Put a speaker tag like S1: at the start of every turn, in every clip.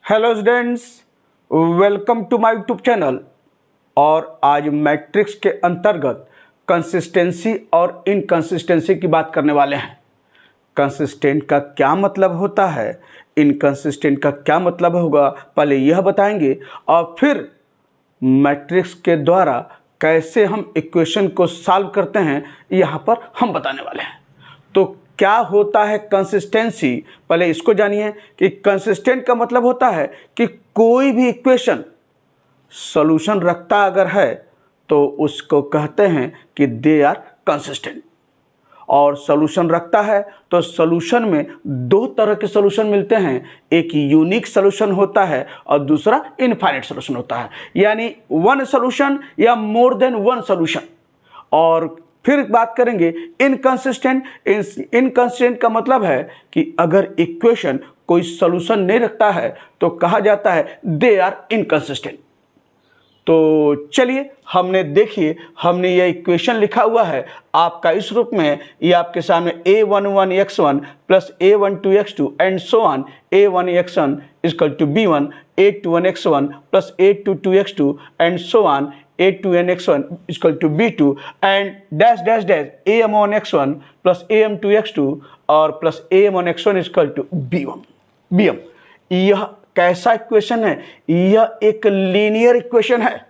S1: Hello students, welcome to my YouTube channel. और आज matrix के अंतर्गत कंसिस्टेंसी और इनकंसिस्टेंसी की बात करने वाले हैं। कंसिस्टेंट का क्या मतलब होता है, इनकंसिस्टेंट का क्या मतलब होगा, पहले यह बताएंगे और फिर मैट्रिक्स के द्वारा कैसे हम इक्वेशन को सॉल्व करते हैं यहाँ पर हम बताने वाले हैं। तो क्या होता है कंसिस्टेंसी, पहले इसको जानिए कि कंसिस्टेंट का मतलब होता है कि कोई भी इक्वेशन सॉल्यूशन रखता अगर है तो उसको कहते हैं कि दे आर कंसिस्टेंट। और सॉल्यूशन रखता है तो सॉल्यूशन में दो तरह के सॉल्यूशन मिलते हैं, एक यूनिक सॉल्यूशन होता है और दूसरा इनफाइनाइट सॉल्यूशन होता है, यानी वन सॉल्यूशन या मोर देन वन सॉल्यूशन। और फिर बात करेंगे इनकंसिस्टेंट। इनकंसिस्टेंट का मतलब है कि अगर इक्वेशन कोई सॉल्यूशन नहीं रखता है तो कहा जाता है दे आर इनकंसिस्टेंट। तो चलिए हमने यह इक्वेशन लिखा हुआ है आपका इस रूप में, ये आपके सामने a11x1 plus a12x2 and so on a1x1 equal to b1, a21x1 plus a22x2 and so on a2nx1 equal to b2 and dash dash dash am1x1 plus am2x2 और plus am1x1 equal to bm। यह कैसा equation है? यह एक linear equation है।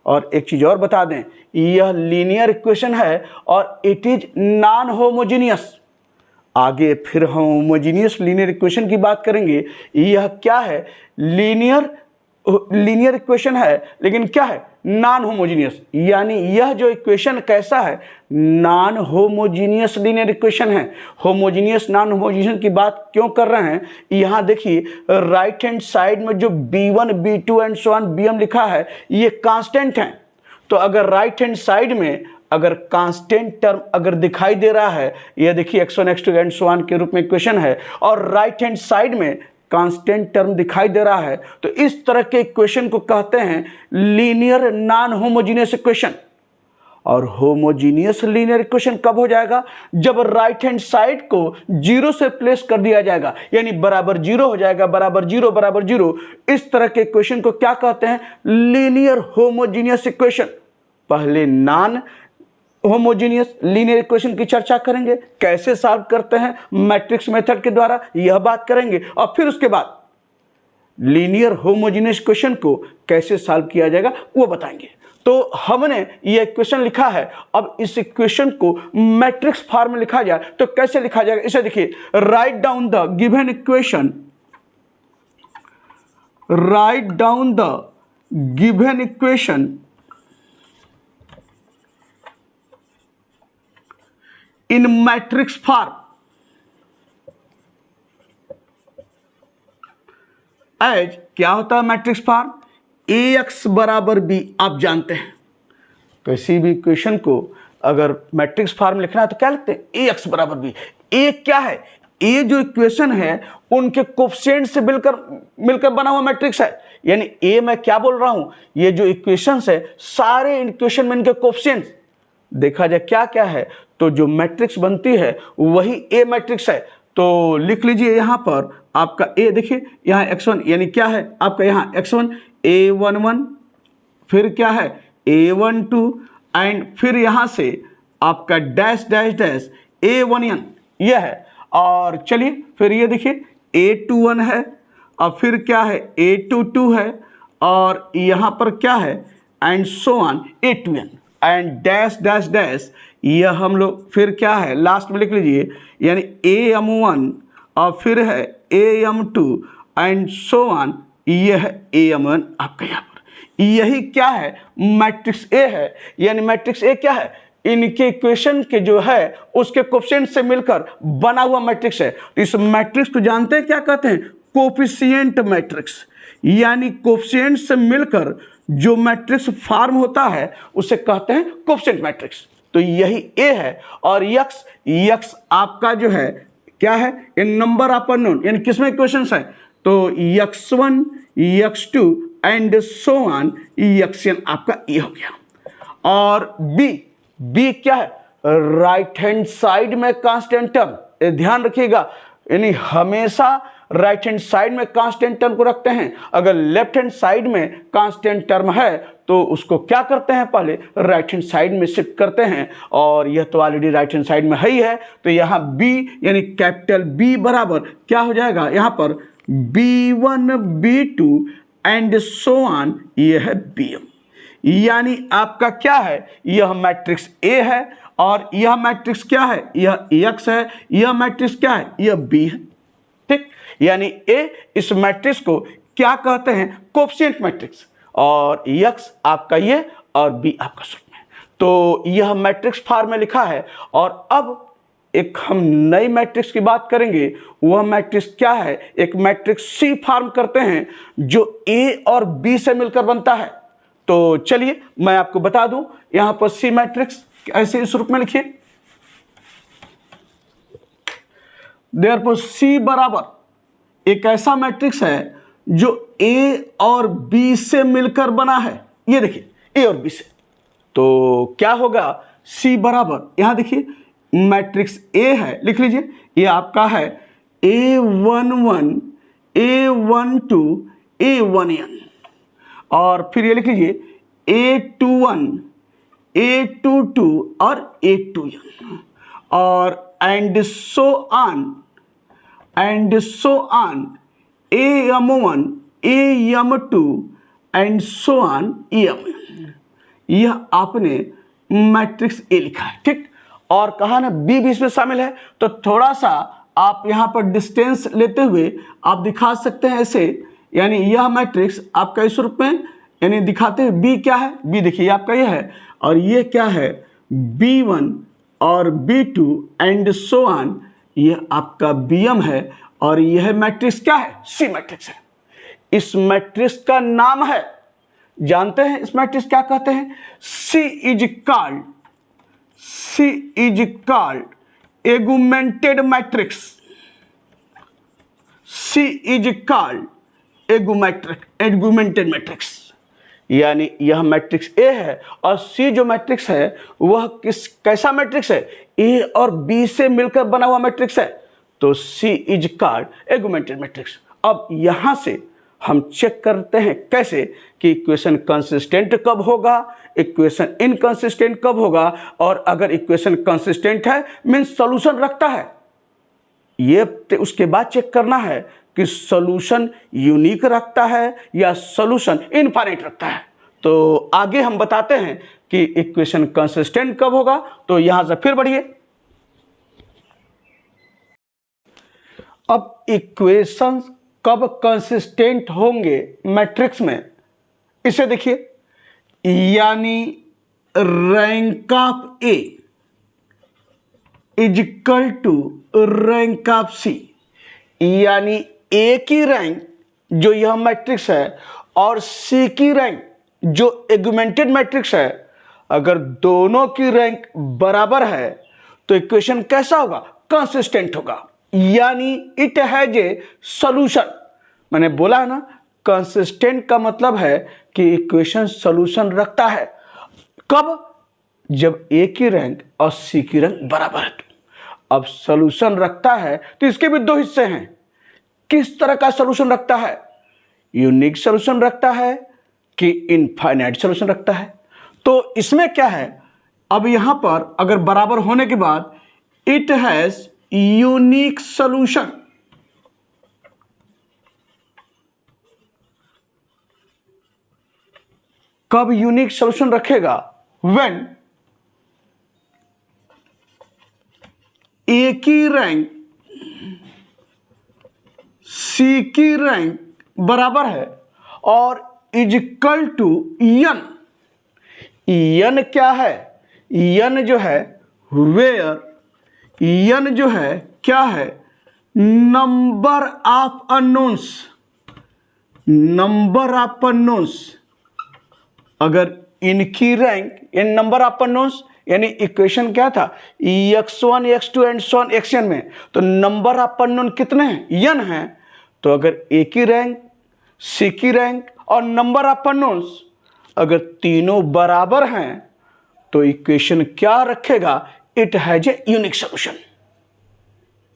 S1: और एक चीज और बता दें, यह लीनियर इक्वेशन है और इट इज नॉन होमोजीनियस। आगे फिर हम होमोजीनियस लीनियर इक्वेशन की बात करेंगे। यह क्या है? लीनियर इक्वेशन है, लेकिन क्या है? Non homogeneous. यानी यह जो इक्वेशन कैसा है? नॉन होमोजीनियस लीनियर इक्वेशन है। होमोजीनियस नॉन होमोजीनियस की बात क्यों कर रहे हैं? यहाँ देखिए राइट हैंड साइड में जो b1 b2 and so on bm लिखा है ये कांस्टेंट है। तो अगर राइट हैंड साइड में अगर कांस्टेंट टर्म अगर दिखाई दे रहा है, यह देखिए x1 x2 and so on के रूप में इक्वेशन है, और राइट हैंड साइड में कांस्टेंट टर्म दिखाई दे रहा है, तो इस तरह के इक्वेशन को कहते हैं लीनियर नॉन होमोजीनियस इक्वेशन। और होमोजीनियस लीनियर इक्वेशन कब हो जाएगा? जब राइट हैंड साइड को जीरो से प्लेस कर दिया जाएगा, यानी बराबर जीरो हो जाएगा, बराबर जीरो बराबर जीरो। इस तरह के इक्वेशन को क्या कहते हैं? Linear homogeneous equation. पहले नॉन होमोजीनियस लीनियर इक्वेशन की चर्चा करेंगे, कैसे सॉल्व करते हैं मैट्रिक्स मेथड के द्वारा, यह बात करेंगे। और फिर उसके बाद लीनियर होमोजीनियस इक्वेशन को कैसे सॉल्व किया जाएगा वो बताएंगे। तो हमने ये इक्वेशन लिखा है, अब इस इक्वेशन को मैट्रिक्स फॉर्म में लिखा जाए तो कैसे लिखा जाएगा? इसे देखिए, write down the given equation, write down the given equation in matrix form as. क्या होता है मैट्रिक्स फॉर्म? ax बराबर b, आप जानते हैं किसी भी इक्वेशन को अगर मैट्रिक्स फॉर्म लिखना है तो क्या लिखते हैं? ax बराबर b। a क्या है? a जो इक्वेशन है उनके कोफिशिएंट से मिलकर बना हुआ मैट्रिक्स है। यानी a मैं क्या बोल रहा हूं, ये जो इक्वेशंस है सारे इक्वेशन में इनके कोफिशिएंट्स देखा जाए क्या क्या है, तो जो मैट्रिक्स बनती है वही ए मैट्रिक्स है। तो लिख लीजिए यहाँ पर आपका ए, देखिए यहाँ x1 यानी क्या है आपका, यहाँ x1 a11, फिर क्या है a12 एंड फिर यहाँ से आपका डैश डैश डैश a1n यह है। और चलिए फिर ये देखिए a21 है और फिर क्या है a22 है और यहाँ पर क्या है and so on a2n and dash dash dash, यह हम लोग फिर क्या है लास्ट में लिख लीजिए, यानी am1 और फिर है am2 एंड सो ऑन, यह है am1 आपका यहाँ पर। यही क्या है? मैट्रिक्स ए है। यानी मैट्रिक्स ए क्या है? इनके इक्वेशन के जो है उसके कोफिशिएंट से मिलकर बना हुआ मैट्रिक्स है। इस मैट्रिक्स को जानते हैं क्या कहते हैं? Coefficient matrix. यानी कोफिशिएंट से मिलकर जो मैट्रिक्स फॉर्म होता है उसे कहते हैं कोफिशिएंट मैट्रिक्स। तो यही ए है। और यक्स आपका जो है क्या है? इन नंबर ऑफ अननोन, यानी किसमें इक्वेशंस है? तो x1 x2 and so on xn आपका ये हो गया। और बी क्या है? राइट हैंड साइड में कांस्टेंट टर्म, ध्यान रखिएगा, यानी हमेशा राइट हैंड साइड में कांस्टेंट टर्म को रखते हैं, अगर लेफ्ट हैंड साइड में कांस्टेंट टर्म है तो उसको क्या करते हैं, पहले राइट हैंड साइड में शिफ्ट करते हैं, और यह तो ऑलरेडी राइट हैंड साइड में ही है, तो यहाँ B यानी कैपिटल B बराबर क्या हो जाएगा, यहाँ पर B1 B2 and so on, यह है BM। यानी आपका क्या है, यह मैट्रिक्स A है और यह मैट्रिक्स क्या है, यह X है, यह मैट्रिक्स क्या है, यह B है। ठीक, यानी A इस मैट्रिक्स को क्या कहते हैं, कोएफिशिएंट मैट्रिक्स, और X आपका ये और B आपका शून्य है। तो यह मैट्रिक्स फॉर्म में लिखा है। और अब एक हम नई मैट्रिक्स की बात करेंगे, वह मैट्रिक्स क्या है, एक मैट्रिक्स C फॉर्म करते हैं जो A और B से मिलकर बनता है। तो चलिए मैं आपको बता दूं, यहां पर C मैट्रिक्स ऐसे इस रूप में लिखिए, देयरफॉर C बराबर एक ऐसा मैट्रिक्स है जो A और B से मिलकर बना है। ये देखिए A और B से, तो क्या होगा, C बराबर, यहां देखिए मैट्रिक्स A है, लिख लीजिए, ये आपका है A11 A12 A1n, और फिर ये लिख लीजिए A21 A22 और A2n, और and so on AM1 AM2 and so on AM। यह आपने मैट्रिक्स A लिखा है। ठीक, और कहा ना B भी इसमें शामिल है, तो थोड़ा सा आप यहाँ पर डिस्टेंस लेते हुए आप दिखा सकते हैं ऐसे, यानी यह मैट्रिक्स आपका इस रूप में यानी दिखाते हैं। B क्या है, B देखिए आपका यह है, और ये क्या है B1 और B2 एंड सो ऑन, यह आपका BM है, और यह मैट्रिक्स क्या है, C मैट्रिक्स है। इस मैट्रिक्स का नाम है, जानते हैं इस मैट्रिक्स क्या कहते हैं, C is called augmented matrix. C is called augmented matrix, यानी यह मैट्रिक्स A है, और C जो मैट्रिक्स है वह कैसा मैट्रिक्स है, A और B से मिलकर बना हुआ मैट्रिक्स है, तो C is called augmented matrix. अब यहां से हम चेक करते हैं कैसे कि इक्वेशन कंसिस्टेंट कब होगा, इक्वेशन इनकंसिस्टेंट कब होगा, और अगर इक्वेशन कंसिस्टेंट है मीन्स सॉल्यूशन रखता है, ये उसके बाद चेक करना है कि सॉल्यूशन यूनिक रखता है या सॉल्यूशन इनफाइनाइट रखता है। तो आगे हम बताते हैं कि इक्वेशन कंसिस्टेंट कब होगा। तो यहां से फिर बढ़िए, अब इक्वेशन कब कंसिस्टेंट होंगे मैट्रिक्स में, इसे देखिए, यानी rank of A is equal to rank of C, यानी A की रैंक जो यह मैट्रिक्स है और C की रैंक जो एगुमेंटेड मैट्रिक्स है, अगर दोनों की रैंक बराबर है तो इक्वेशन कैसा होगा, कंसिस्टेंट होगा, यानी इट हैज ए सॉल्यूशन। मैंने बोला है ना, कंसिस्टेंट का मतलब है कि इक्वेशन सॉल्यूशन रखता है। कब, जब A की रैंक और C की रैंक बराबर है। अब सॉल्यूशन रखता है तो इसके भी दो हिस्से हैं। किस तरह का सॉल्यूशन रखता है, यूनिक सॉल्यूशन रखता है कि इनफाइनाइट सॉल्यूशन रखता है। तो इसमें क्या है, अब यहां पर अगर बराबर होने के बाद इट हैज यूनिक सॉल्यूशन, कब यूनिक सॉल्यूशन रखेगा, व्हेन A की रैंक C की रैंक बराबर है और is equal to n। n क्या है, n जो है वेयर, n जो है क्या है, number of unknowns, number of unknowns. अगर इनकी rank in number of unknowns, यानी इक्वेशन क्या था, x1 x2 and so on xn में, तो नंबर ऑफ अननोन कितने हैं, n है। तो अगर A की रैंक, C की रैंक और नंबर ऑफ अननोन्स अगर तीनों बराबर हैं तो इक्वेशन क्या रखेगा, it has a unique solution.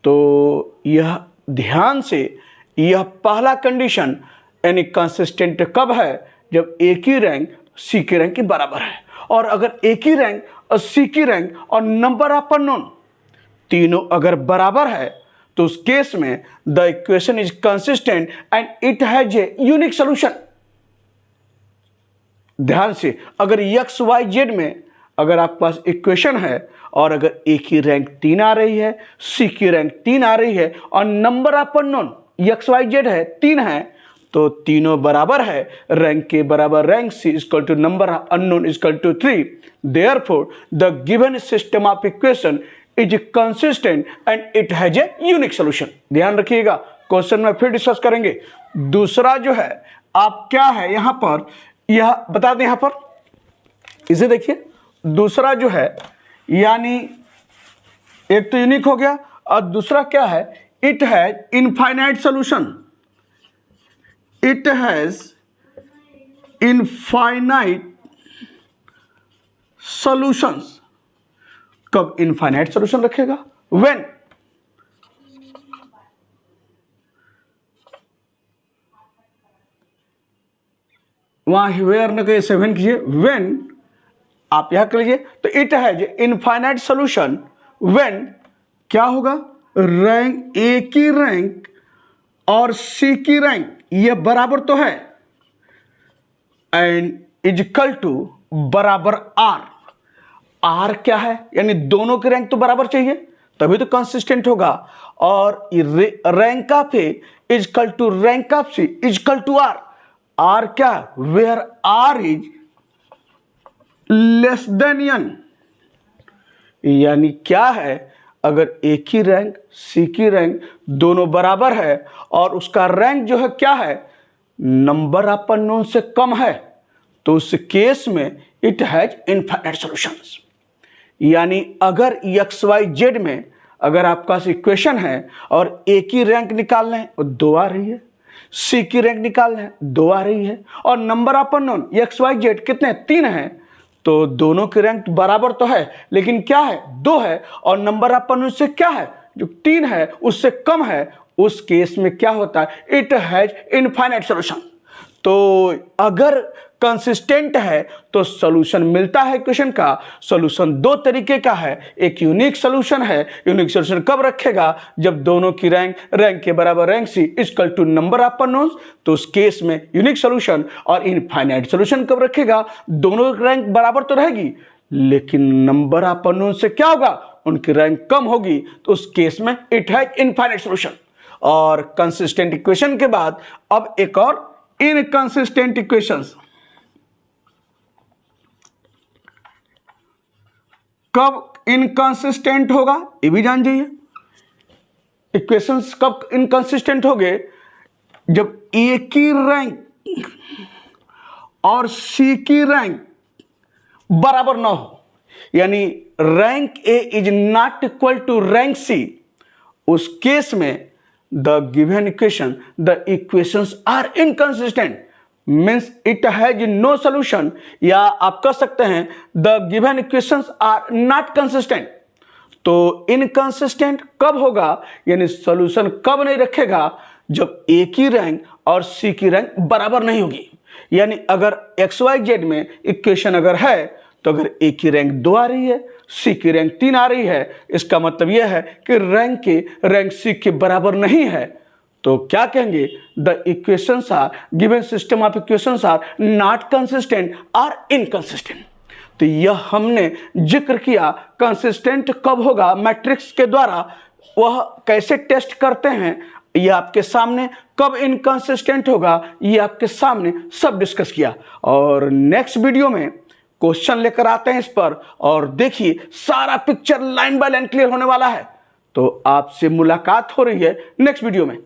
S1: तो यह ध्यान से यह पहला कंडीशन यानी कंसिस्टेंट कब है, जब ए की रैंक सी की रैंक के बराबर है। और अगर ए की रैंक और सी की रैंक और नंबर ऑफ अननोन तीनों अगर बराबर है तो उस केस में the equation is consistent and it has a unique solution. ध्यान से, अगर एक्स वाई जेड में अगर आपके पास इक्वेशन है और अगर ए की रैंक 3 आ रही है, सी की रैंक 3 आ रही है और number of unknown X Y Z है 3 है, तो तीनों बराबर है, रैंक के बराबर rank C equal to number of unknown equal to 3। Therefore the given system of equation is consistent and it has a unique solution. ध्यान रखिएगा, क्वेश्चन में फिर डिस्कस करेंगे। दूसरा जो है आप क्या है यहां पर, यह बता दें, यहां पर इसे देखिए, दूसरा जो है यानी एक तो यूनिक हो गया और दूसरा क्या है, it has infinite solution. It has infinite solutions. कब इनफाइनाइट सॉल्यूशन रखेगा, व्हेन वहां वेयर न कहिए, 7 कीजिए, व्हेन आप यहां कर लीजिए। तो it has infinite solution when क्या होगा, रैंक ए की रैंक और सी की रैंक ये बराबर तो है एंड इज इक्वल टू बराबर आर। आर क्या है, यानी दोनों की रैंक तो बराबर चाहिए तभी तो कंसिस्टेंट होगा। और rank of A is equal to rank of C is equal to R. R क्या, where R is less than N, यानी क्या है, अगर ए की रैंक सी की रैंक दोनों बराबर है और उसका रैंक जो है क्या है, नंबर ऑफ अननोन से कम है, तो उस केस में इट हैज इनफाइनाइट सॉल्यूशंस। यानी अगर एक्स वाई जेड में अगर आपके पास इक्वेशन है और ए की रैंक निकालना है और 2 आ रही है, सी की रैंक निकालना है 2 आ रही है और number of unknown X Y Z कितने 3 है, तो दोनों की रैंक बराबर तो है लेकिन क्या है 2 है और नंबर ऑफ अननोन से क्या है जो 3 है उससे कम है, उस केस में क्या होता है, इट हैज इनफाइनाइट सॉल्यूशन। तो अगर कंसिस्टेंट है तो सॉल्यूशन मिलता है इक्वेशन का। सॉल्यूशन 2 तरीके का है, एक यूनिक सॉल्यूशन है। यूनिक सॉल्यूशन कब रखेगा, जब दोनों की रैंक के बराबर rank C equal to number of unknowns, तो उस केस में यूनिक सॉल्यूशन। और इनफाइनाइट सॉल्यूशन कब रखेगा, दोनों की रैंक बराबर तो रहेगी लेकिन नंबर ऑफ अननोन से क्या होगा, उनकी रैंक कम होगी, तो उस केस में इट हैज इनफाइनाइट सॉल्यूशन। और कंसिस्टेंट इक्वेशन के बाद अब एक और इनकंसिस्टेंट इक्वेशंस। कब इनकंसिस्टेंट होगा ये भी जान जाइए। इक्वेशंस कब इनकंसिस्टेंट हो गए, जब ए की रैंक और सी की रैंक बराबर ना हो, यानी rank A is not equal to rank C, उस केस में the given equation, the equations are inconsistent, means it has no solution, या आप कह सकते हैं the given equations are not consistent. तो इनकंसिस्टेंट कब होगा, यानी सॉल्यूशन कब नहीं रखेगा, जब ए की रैंक और सी की रैंक बराबर नहीं होगी। यानी अगर एक्स वाई जेड में इक्वेशन अगर है तो अगर ए की रैंक 2 आ रही है, सी की रैंक 3 आ रही है, इसका मतलब यह है कि रैंक सी के बराबर नहीं है, तो क्या कहेंगे, the equations are given system of equations are not consistent और इनकंसिस्टेंट। तो यह हमने जिक्र किया कंसिस्टेंट कब होगा मैट्रिक्स के द्वारा, वह कैसे टेस्ट करते हैं यह आपके सामने, कब इनकंसिस्टेंट होगा ये आपके सामने सब डिस्कस किया। और नेक्स्ट वीडियो में क्वेश्चन लेकर आते हैं इस पर, और देखिए सारा picture line by line clear होने वाला है। तो आपसे मुलाकात हो रही है नेक्स्ट वीडियो में।